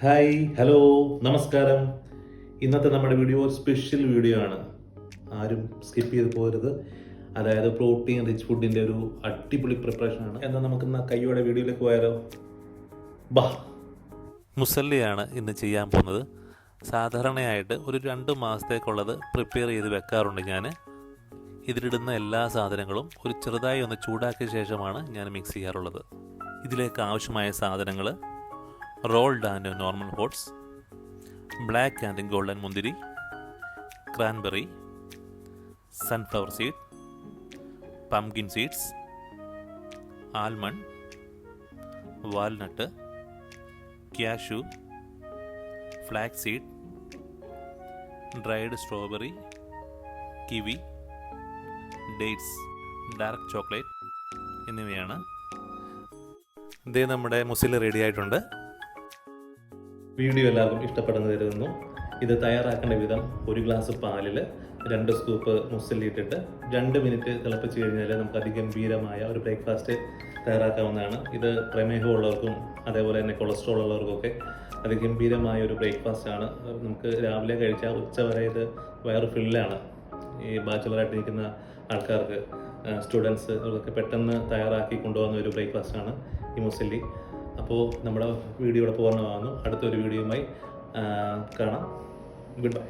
Hi, hello, നമസ്കാരം. ഇന്നത്തെ നമ്മുടെ വീഡിയോ സ്പെഷ്യൽ വീഡിയോ ആണ്. ആരും സ്കിപ്പ് ചെയ്ത് പോകരുത്. അതായത് പ്രോട്ടീൻ റിച്ച് ഫുഡിൻ്റെ ഒരു അടിപൊളി പ്രിപ്പറേഷൻ ആണ്. എന്നാൽ നമുക്ക് ഇന്ന് കയ്യോടെ വീഡിയോയിലേക്ക് പോയാലോ? ബാ. മുസല്ലിയാണ് ഇന്ന് ചെയ്യാൻ പോകുന്നത്. സാധാരണയായിട്ട് ഒരു 2 മാസത്തേക്കുള്ളത് പ്രിപ്പയർ ചെയ്ത് വെക്കാറുണ്ട് ഞാൻ. ഇതിലിടുന്ന എല്ലാ സാധനങ്ങളും ഒരു ചെറുതായി ഒന്ന് ചൂടാക്കിയ ശേഷമാണ് ഞാൻ മിക്സ് ചെയ്യാറുള്ളത്. ഇതിലേക്ക് ആവശ്യമായ സാധനങ്ങൾ: rolled and normal oats, black and golden മുന്തിരി, cranberry, sunflower seed, pumpkin seeds, almond, walnut, cashew, flax seed, dried strawberry, kiwi, dates, dark chocolate എന്നിവയാണ്. ഇതേ നമ്മുടെ മുസിൽ റെഡി ആയിട്ടുണ്ട്. വീഡിയോ എല്ലാവർക്കും ഇഷ്ടപ്പെടുന്നു കരുതുന്നു. ഇത് തയ്യാറാക്കേണ്ട വിധം: 1 ഗ്ലാസ് പാലിൽ 2 സ്കൂപ്പ് മുസല്ലി ഇട്ടിട്ട് 2 മിനിറ്റ് തിളപ്പിച്ച് കഴിഞ്ഞാൽ നമുക്ക് അതിഗംഭീരമായ ഒരു ബ്രേക്ക്ഫാസ്റ്റ് തയ്യാറാക്കാവുന്നതാണ്. ഇത് പ്രമേഹമുള്ളവർക്കും അതേപോലെ തന്നെ കൊളസ്ട്രോൾ ഉള്ളവർക്കൊക്കെ അതിഗംഭീരമായ ഒരു ബ്രേക്ക്ഫാസ്റ്റാണ്. നമുക്ക് രാവിലെ കഴിച്ചാൽ ഉച്ചവരെ ഇത് വയറ് ഫില്ലാണ്. ഈ ബാച്ചുലറായിട്ട് നിൽക്കുന്ന ആൾക്കാർക്ക്, സ്റ്റുഡൻസ് അവർക്കൊക്കെ പെട്ടെന്ന് തയ്യാറാക്കി കൊണ്ടുപോകുന്ന ഒരു ബ്രേക്ക്ഫാസ്റ്റാണ് ഈ മുസല്ലി. അപ്പോൾ നമ്മുടെ വീഡിയോ ഇവിടെ പൂർണ്ണമാകുന്നു. അടുത്തൊരു വീഡിയോയുമായി കാണാം. Good bye.